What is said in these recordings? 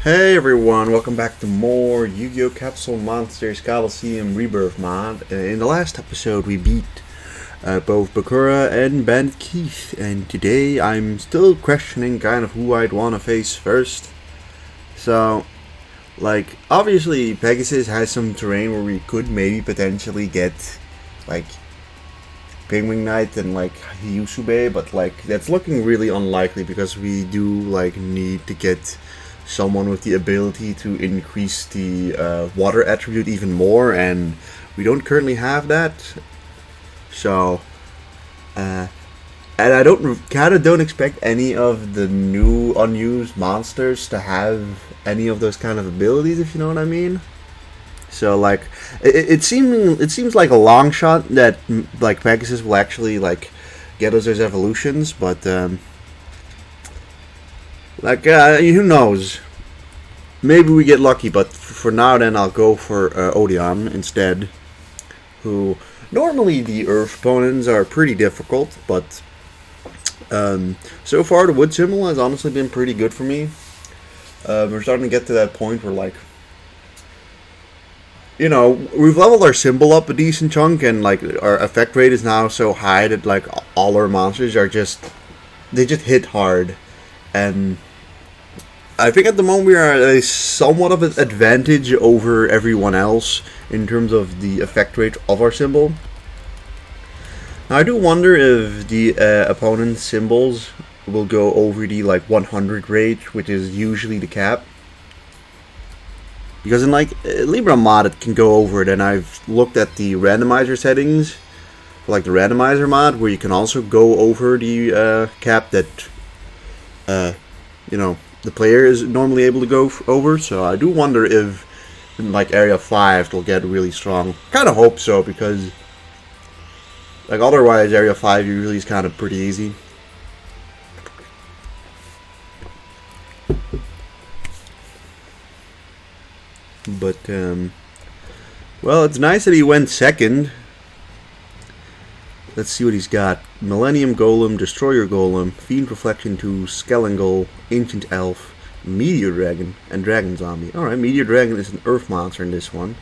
Hey everyone, welcome back to more Yu-Gi-Oh! Capsule Monsters Coliseum Rebirth mod. In the last episode we beat both Bakura and Bandit Keith, and today I'm still questioning kind of who I'd want to face first. So, like, obviously Pegasus has some terrain where we could maybe potentially get, like, Penguin Knight and, like, Yusube, but, like, that's looking really unlikely because we do, like, need to get someone with the ability to increase the water attribute even more, and we don't currently have that. So, and I don't expect any of the new unused monsters to have any of those kind of abilities, if you know what I mean. So, like, it seems like a long shot that like Pegasus will actually like get us those evolutions, but who knows? Maybe we get lucky, but for now then I'll go for Odeon instead, who normally the Earth opponents are pretty difficult, but so far the wood symbol has honestly been pretty good for me. We're starting to get to that point where, like, you know, we've leveled our symbol up a decent chunk, and like our effect rate is now so high that like all our monsters are they just hit hard. And I think at the moment we are at a somewhat of an advantage over everyone else in terms of the effect rate of our symbol. Now I do wonder if the opponent's symbols will go over the like 100 rate, which is usually the cap. Because in like Libra mod it can go over it, and I've looked at the randomizer settings for like the randomizer mod where you can also go over the cap that you know, the player is normally able to go over. So I do wonder if in like area 5 it'll get really strong. Kind of hope so, because like otherwise area 5 usually is kind of pretty easy. But well, it's nice that he went second. Let's see what he's got. Millennium Golem, Destroyer Golem, Fiend Reflection 2, Skellingle, Ancient Elf, Meteor Dragon, and Dragon Zombie. Alright, Meteor Dragon is an Earth monster in this one.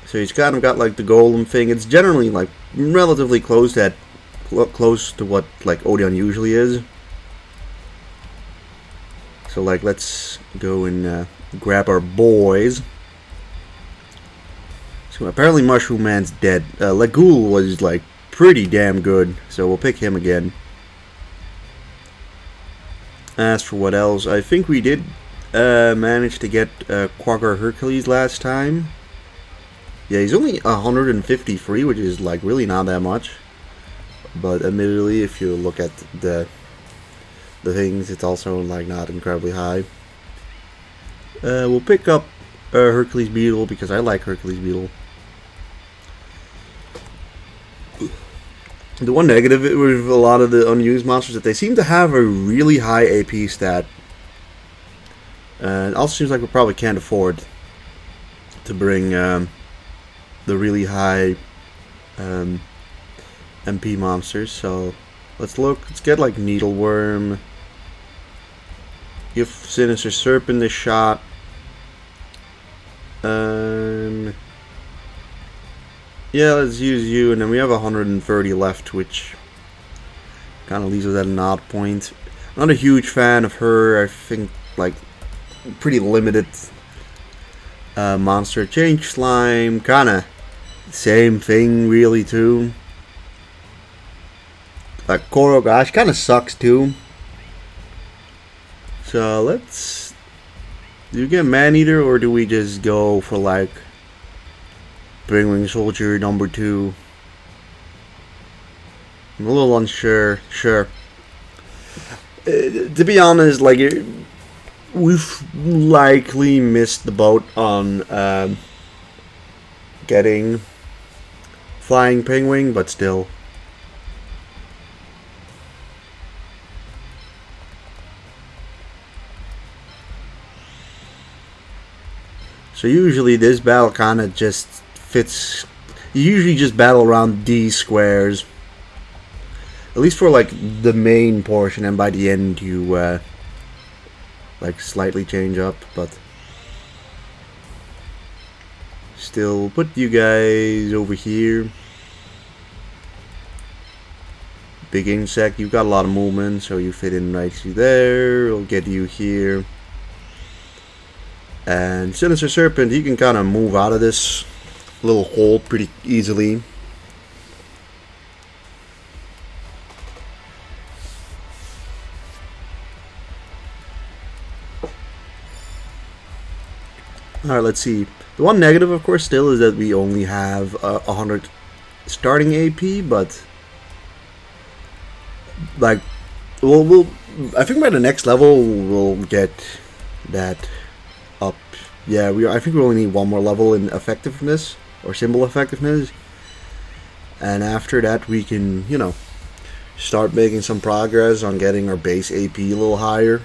So he's kind of got like the Golem thing. It's generally like relatively close to what like Odeon usually is. So like let's go and grab our boys. So apparently Mushroom Man's dead. Legoul was like pretty damn good, so we'll pick him again. As for what else, I think we did manage to get Quaggar Hercules last time. Yeah, he's only 153, which is like really not that much. But admittedly, if you look at the things, it's also like not incredibly high. We'll pick up Hercules Beetle because I like Hercules Beetle. The one negative with a lot of the unused monsters is that they seem to have a really high AP stat. And it also seems like we probably can't afford to bring the really high MP monsters. So let's look. Let's get like Needleworm. Give Sinister Serpent a shot. Yeah, let's use you, and then we have 130 left, which kind of leaves us at an odd point. Not a huge fan of her. I think like pretty limited monster. Change Slime, kind of same thing really too. Like Koro, gosh, kind of sucks too. So let's. Do we get Maneater, or do we just go for like Bringwing Soldier number 2? I'm a little unsure. Sure. To be honest, like we've likely missed the boat on getting Flying Penguin, but still. So usually this battle kind of just fits. You usually just battle around these squares. At least for like the main portion, and by the end you like slightly change up, but still put you guys over here. Big insect, you've got a lot of movement, so you fit in right through there. We'll get you here. And Sinister Serpent, he can kind of move out of this little hole pretty easily. Alright, let's see. The one negative, of course, still is that we only have 100 starting AP, but like, I think by the next level we'll get that up. Yeah, I think we only need one more level in effectiveness or symbol effectiveness, and after that we can, you know, start making some progress on getting our base AP a little higher.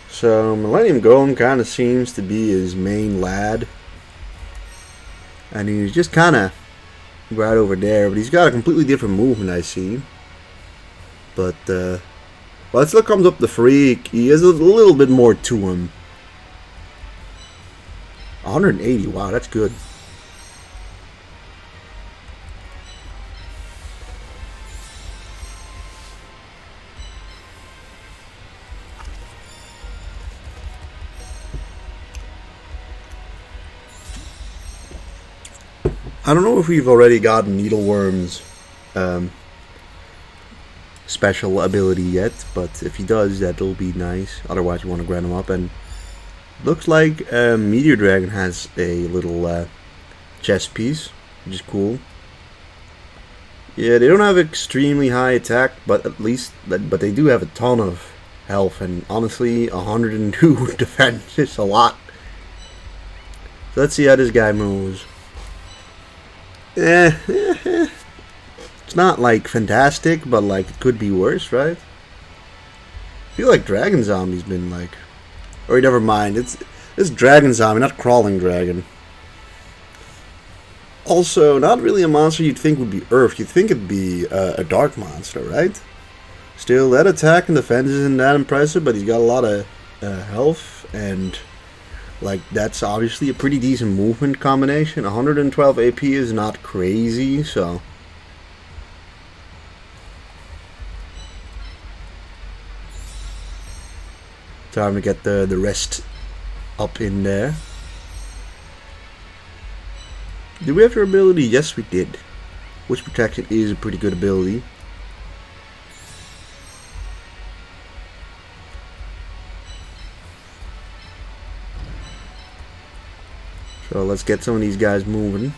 So Millennium Golem kind of seems to be his main lad, and he's just kind of right over there, but he's got a completely different movement, I see. But well, it still comes up the freak. He has a little bit more to him. 180, wow, that's good. I don't know if we've already gotten Needleworm's special ability yet, but if he does, that'll be nice. Otherwise, we want to grind him up. And looks like Meteor Dragon has a little chest piece, which is cool. Yeah, they don't have extremely high attack, but at least, but they do have a ton of health, and honestly, 102 defense is a lot. So let's see how this guy moves. It's not like fantastic, but like it could be worse, right? I feel like Dragon Zombie's been like, or never mind, it's Dragon Zombie, not Crawling Dragon. Also, not really a monster you'd think would be Earth. You'd think it'd be a dark monster, right? Still, that attack and defense isn't that impressive, but he's got a lot of health, and like that's obviously a pretty decent movement combination. 112 AP is not crazy, so time to get the rest up in there. Did we have your ability? Yes, we did. Witch Protection is a pretty good ability. So let's get some of these guys moving.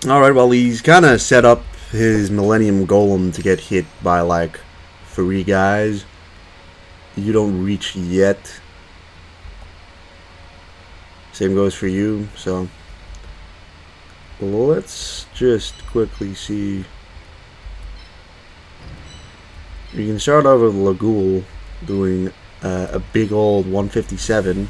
Alright, well, he's kind of set up his Millennium Golem to get hit by like 3 guys. You don't reach yet. Same goes for you, so let's just quickly see. You can start out with Lagool doing a big old 157.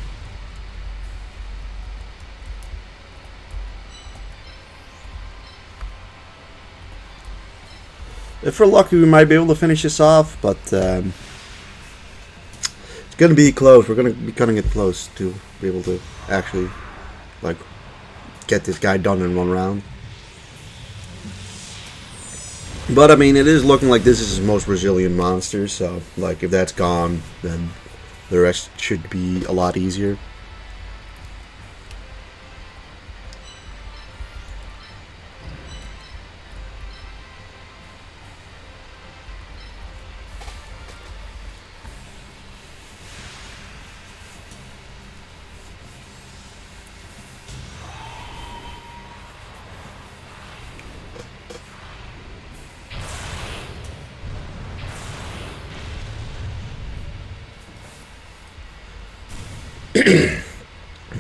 If we're lucky, we might be able to finish this off, but it's going to be close. We're going to be cutting it close to be able to actually like get this guy done in one round. But I mean, it is looking like this is his most resilient monster, so like if that's gone, then the rest should be a lot easier.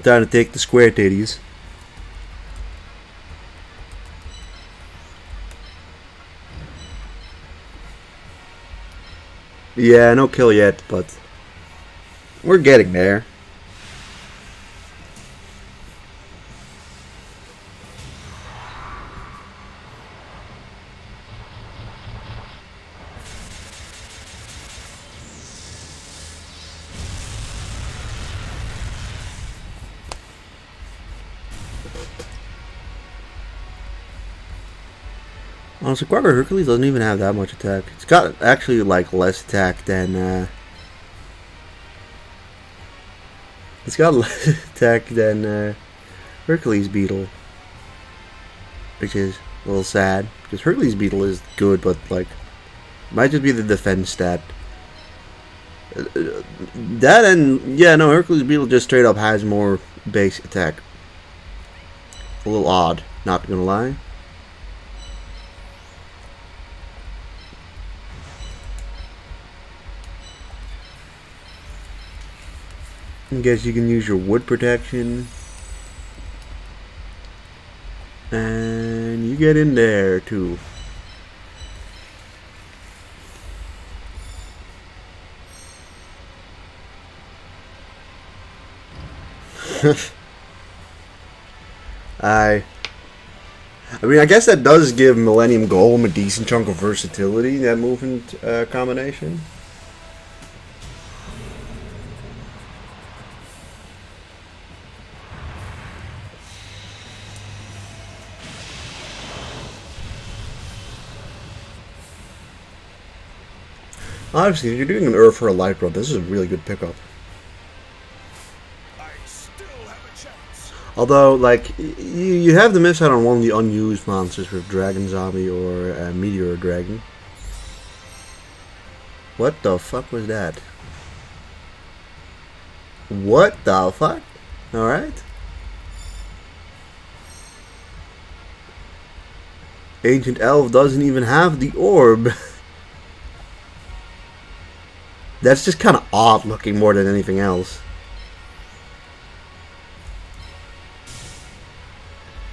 Time to take the square titties. Yeah, no kill yet, but we're getting there. Honestly, Quagga Hercules doesn't even have that much attack. It's got actually like less attack than it's got less attack than Hercules Beetle, which is a little sad because Hercules Beetle is good, but like might just be the defense stat. That and yeah, no, Hercules Beetle just straight up has more base attack. A little odd, not gonna lie. I guess you can use your wood protection. And you get in there too. I mean, I guess that does give Millennium Golem a decent chunk of versatility, that movement combination. Obviously, if you're doing an Earth for a Light Road, this is a really good pickup. Although, like, you have to miss out on one of the unused monsters with Dragon Zombie or Meteor Dragon. What the fuck was that? What the fuck? Alright. Ancient Elf doesn't even have the orb. That's just kind of odd looking more than anything else.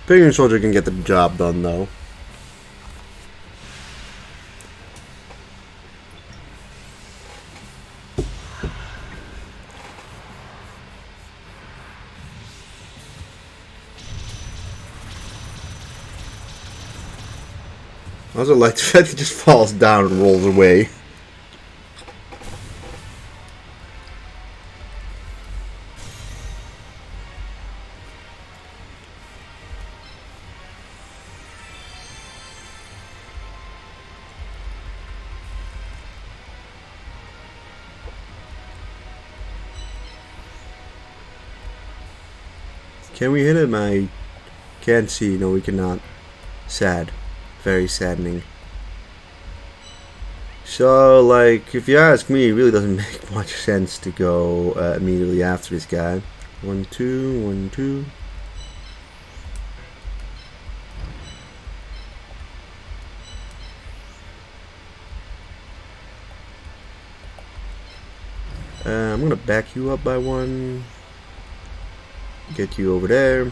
Figuring Soldier can get the job done though. I also like the fact he just falls down and rolls away. Can we hit him? I can't see. No, we cannot. Sad. Very saddening. So, like, if you ask me, it really doesn't make much sense to go immediately after this guy. 1, 2, 1, 2. I'm gonna back you up by 1. Get you over there.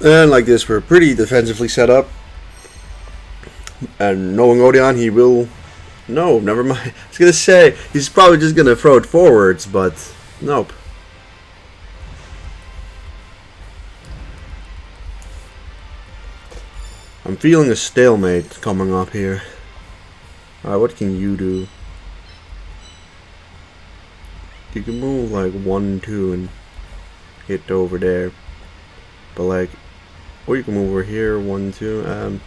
And like this, we're pretty defensively set up. And knowing Odeon, he will... No, never mind. I was gonna say, he's probably just gonna throw it forwards, but nope. I'm feeling a stalemate coming up here. Alright, what can you do? You can move like 1, 2 and hit over there. But like, or you can move over here, 1, 2.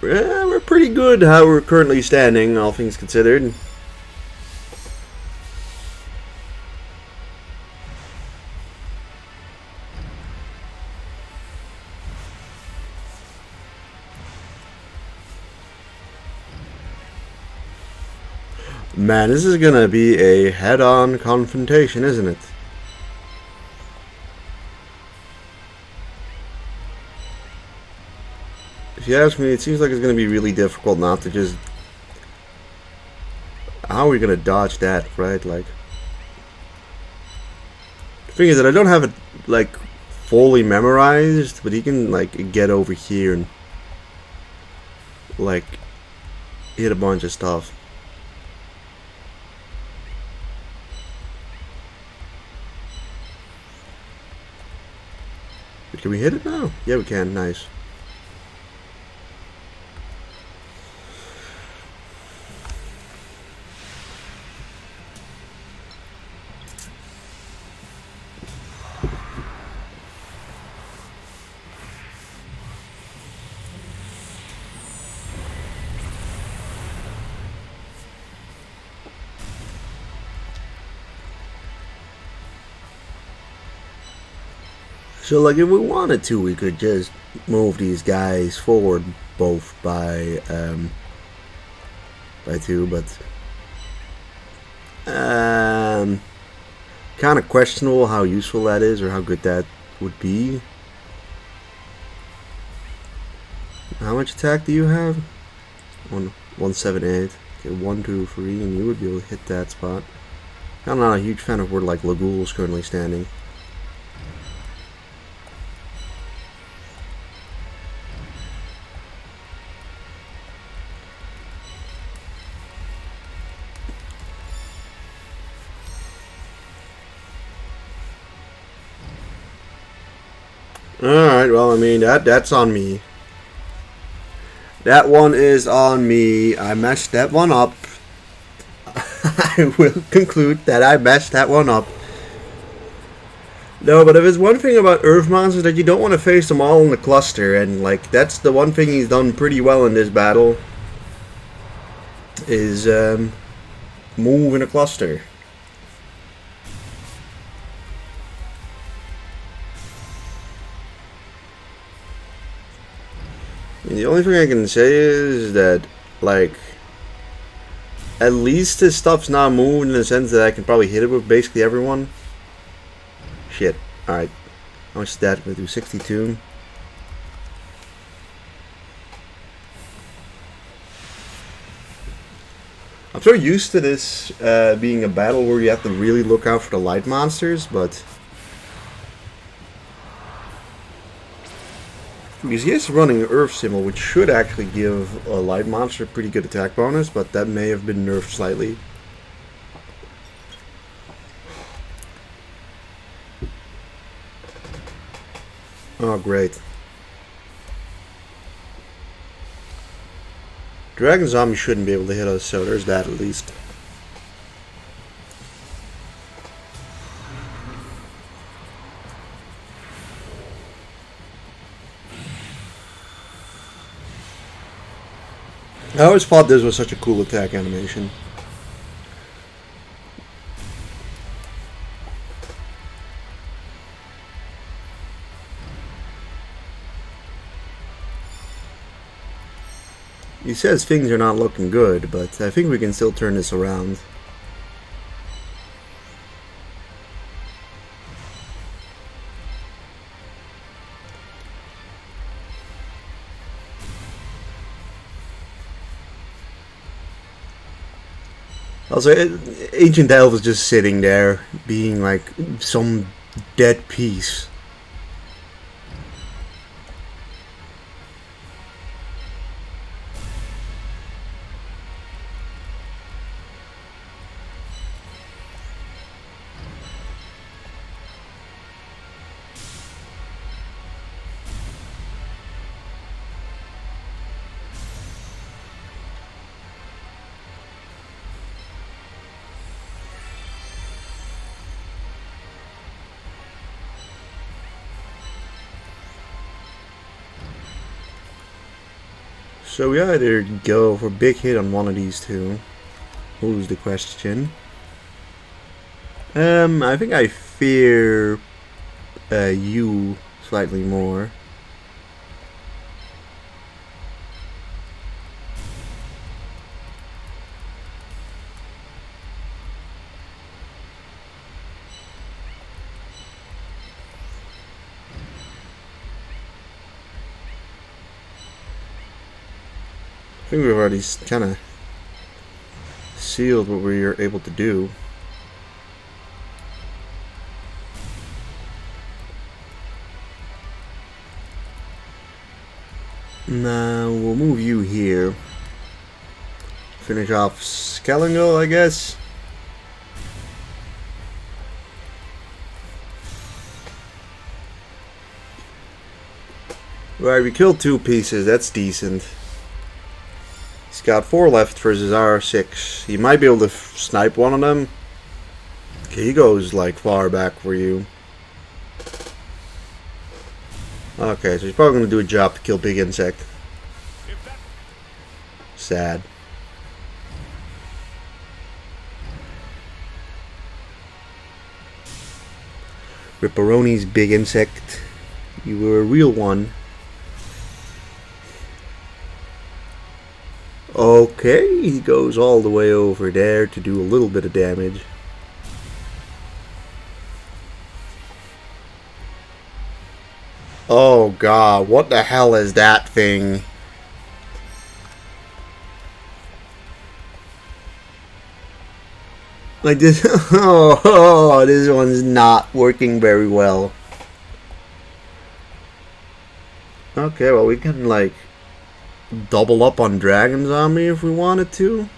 We're pretty good how we're currently standing, all things considered. Man, this is gonna be a head-on confrontation, isn't it? If you ask me, it seems like it's gonna be really difficult not to just... How are we gonna dodge that, right? Like... Thing is that I don't have it like fully memorized, but he can like get over here and like hit a bunch of stuff. Can we hit it now? Yeah, we can. Nice. So, like, if we wanted to, we could just move these guys forward both by 2, but kind of questionable how useful that is or how good that would be. How much attack do you have? 178. Okay, 1, 2, 3, and you would be able to hit that spot. I'm not a huge fan of where like Lagul is currently standing. Alright, well, I mean, that's on me. That one is on me. I messed that one up. I will conclude that I messed that one up. No, but if there's one thing about Earth monsters, that you don't want to face them all in the cluster, and like that's the one thing he's done pretty well in this battle. Is move in a cluster. The only thing I can say is that, like, at least his stuff's not moved in the sense that I can probably hit it with basically everyone. Shit. Alright. How much is that? We'll do 62. I'm so used to this being a battle where you have to really look out for the light monsters, but because he is running Earth symbol, which should actually give a light monster a pretty good attack bonus, but that may have been nerfed slightly. Oh, great. Dragon Zombie shouldn't be able to hit us, so there's that at least. I always thought this was such a cool attack animation. He says things are not looking good, but I think we can still turn this around. Also, Ancient Elf is just sitting there, being like some dead piece. So we either go for a big hit on one of these two. Who's the question? I think I fear you slightly more. I think we've already kind of sealed what we are able to do. Now we'll move you here. Finish off Skellingle, I guess. Right, we killed 2 pieces, that's decent. He's got 4 left versus our 6. He might be able to snipe one of them. Okay, he goes like far back for you. Okay, so he's probably going to do a job to kill Big Insect. Sad. Ripperoni's Big Insect. You were a real one. Okay, he goes all the way over there to do a little bit of damage. Oh god, what the hell is that thing? Like this, this one's not working very well. Okay, well we can like double up on Dragon Zombie if we wanted to.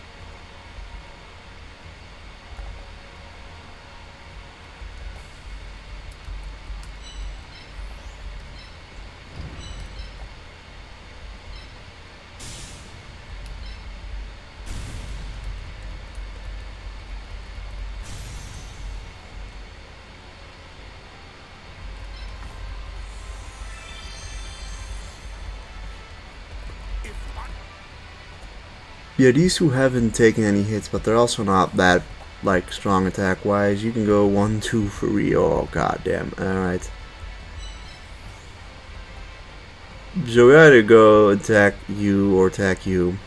Yeah, these two haven't taken any hits, but they're also not that like strong attack wise. You can go 1, 2, 3. Oh goddamn! All right. So we either go attack you or attack you.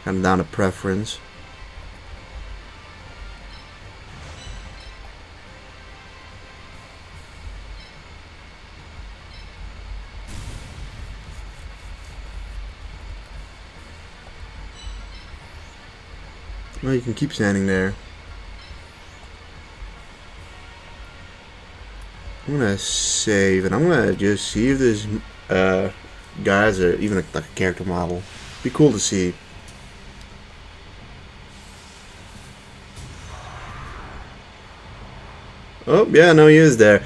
Kind of down to preference. Well, you can keep standing there. I'm gonna save, and I'm gonna just see if this guy has even like a character model. Be cool to see. Oh yeah, no, he is there.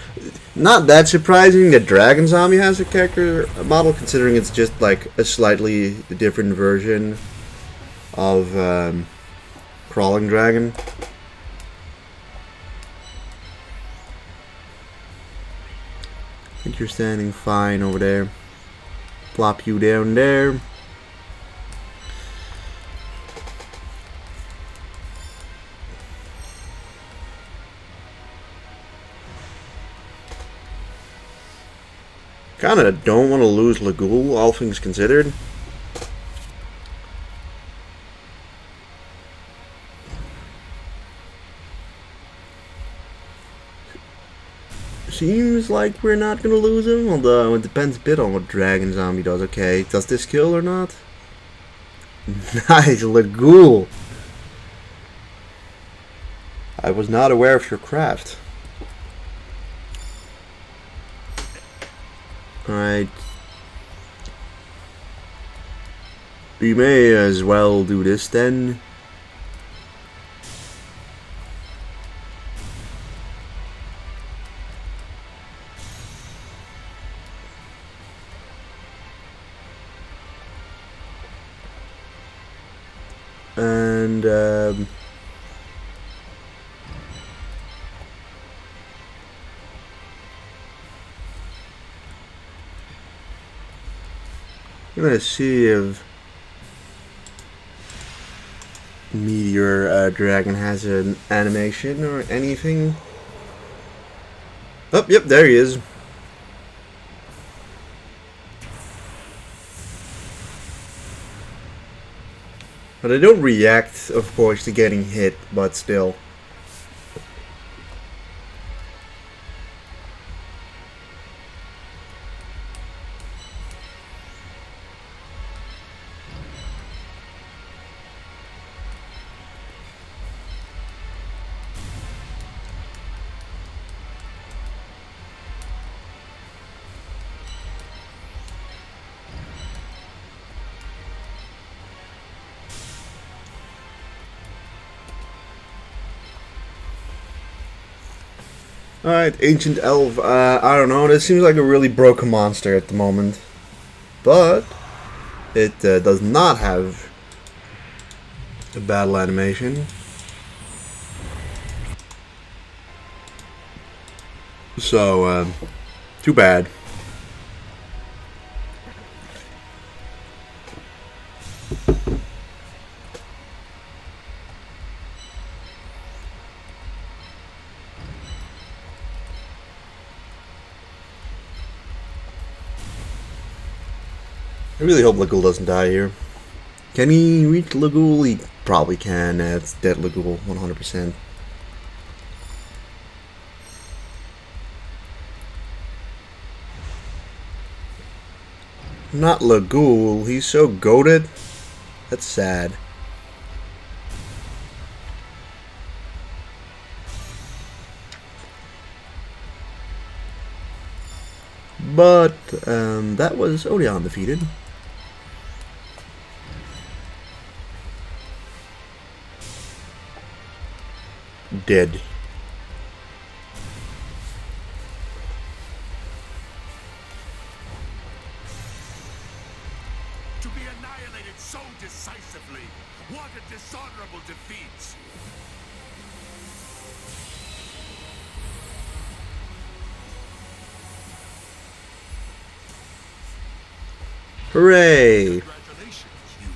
Not that surprising that Dragon Zombie has a character model, considering it's just like a slightly different version of Crawling Dragon. I think you're standing fine over there. Plop you down there. Kinda don't want to lose Lagool, all things considered. Seems like we're not gonna lose him, although it depends a bit on what Dragon Zombie does. Okay, does this kill or not? Nice, Lagool! I was not aware of your craft. Alright. We may as well do this then. And I'm gonna see if Meteor Dragon has an animation or anything. Oh, yep, there he is. But I don't react, of course, to getting hit, but still. Alright, Ancient Elf. I don't know. This seems like a really broken monster at the moment. But it does not have a battle animation. So, too bad. I really hope Legool doesn't die here. Can he reach Legool? He probably can. It's dead Legool, 100%. Not Legool. He's so goated. That's sad. But that was Odeon defeated. Dead. To be annihilated so decisively. What a dishonorable defeat. Hooray! Congratulations, Yugi.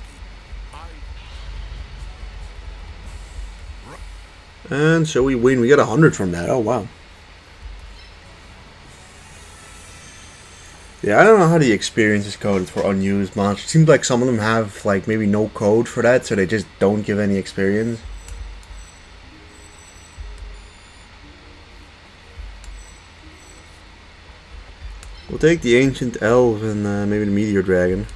And so we win. We got 100 from that. Oh, wow. Yeah, I don't know how the experience is coded for unused monsters. It seems like some of them have, like, maybe no code for that, so they just don't give any experience. We'll take the Ancient Elf and maybe the Meteor Dragon.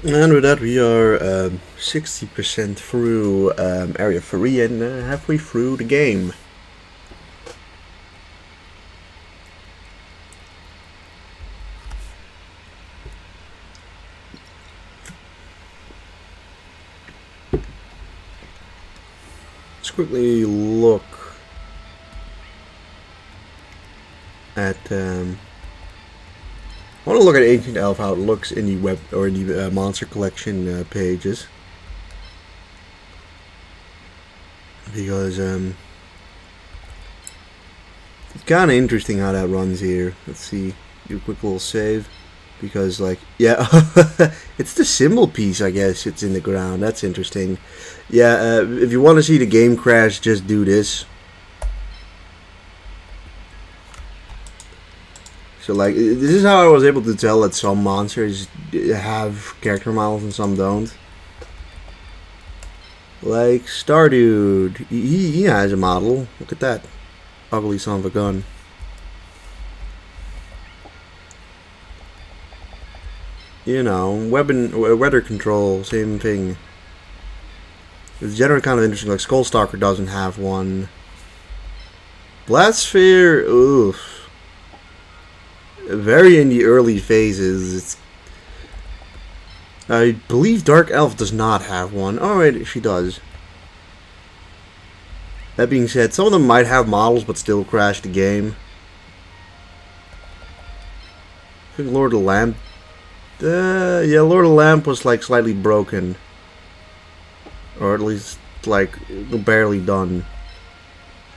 And with that we are 60% through Area 3 and halfway through the game. Let's quickly look at I want to look at Ancient Elf, how it looks in the web or in the monster collection pages, because it's kind of interesting how that runs here. Let's see, do a quick little save, because like, yeah, it's the symbol piece, I guess. It's in the ground. That's interesting. Yeah, if you want to see the game crash, just do this. So like, this is how I was able to tell that some monsters have character models and some don't. Like Stardude, he has a model. Look at that ugly son of a gun. You know, weather control, same thing. It's generally kind of interesting. Like Skullstalker doesn't have one. Blastsphere, oof. Very in the early phases. I believe Dark Elf does not have one. Alright, she does. That being said, some of them might have models but still crash the game. I think Lord of the Lamp. Yeah, Lord of the Lamp was like slightly broken. Or at least like barely done.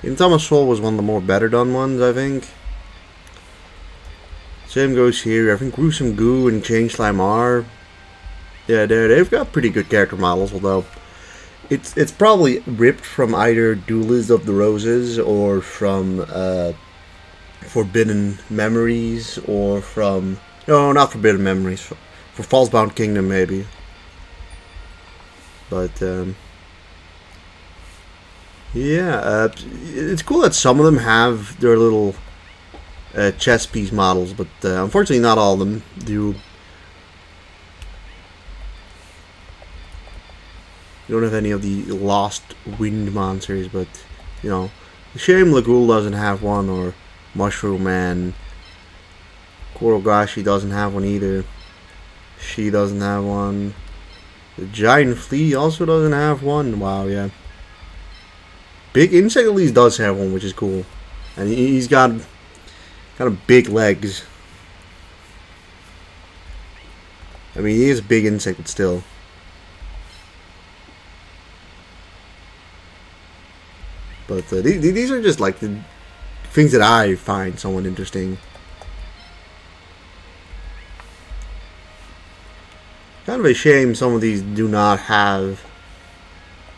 And Thomas Soul was one of the more better done ones, I think. Same goes here. I think Gruesome Goo and Change Slime are. Yeah, they've got pretty good character models, although it's probably ripped from either Duelist of the Roses or from Forbidden Memories, or from, no, not Forbidden Memories, for Falsebound Kingdom maybe. But yeah, it's cool that some of them have their little chess piece models, but unfortunately not all of them do. You don't have any of the Lost Wind monsters, but you know, Shame Lagul doesn't have one, or Mushroom Man. Korogashi doesn't have one either. She doesn't have one. The Giant Flea also doesn't have one. Wow, yeah. Big Insect at least does have one, which is cool. And he's got kind of big legs. I mean, he is a big insect, but still. But these are just like the things that I find somewhat interesting. Kind of a shame some of these do not have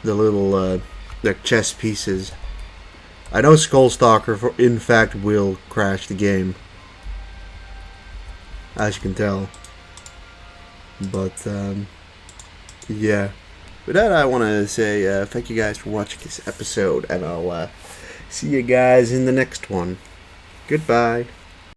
the little like chess pieces. I know Skullstalker in fact will crash the game, as you can tell. But yeah. With that, I want to say thank you guys for watching this episode, and I'll see you guys in the next one. Goodbye.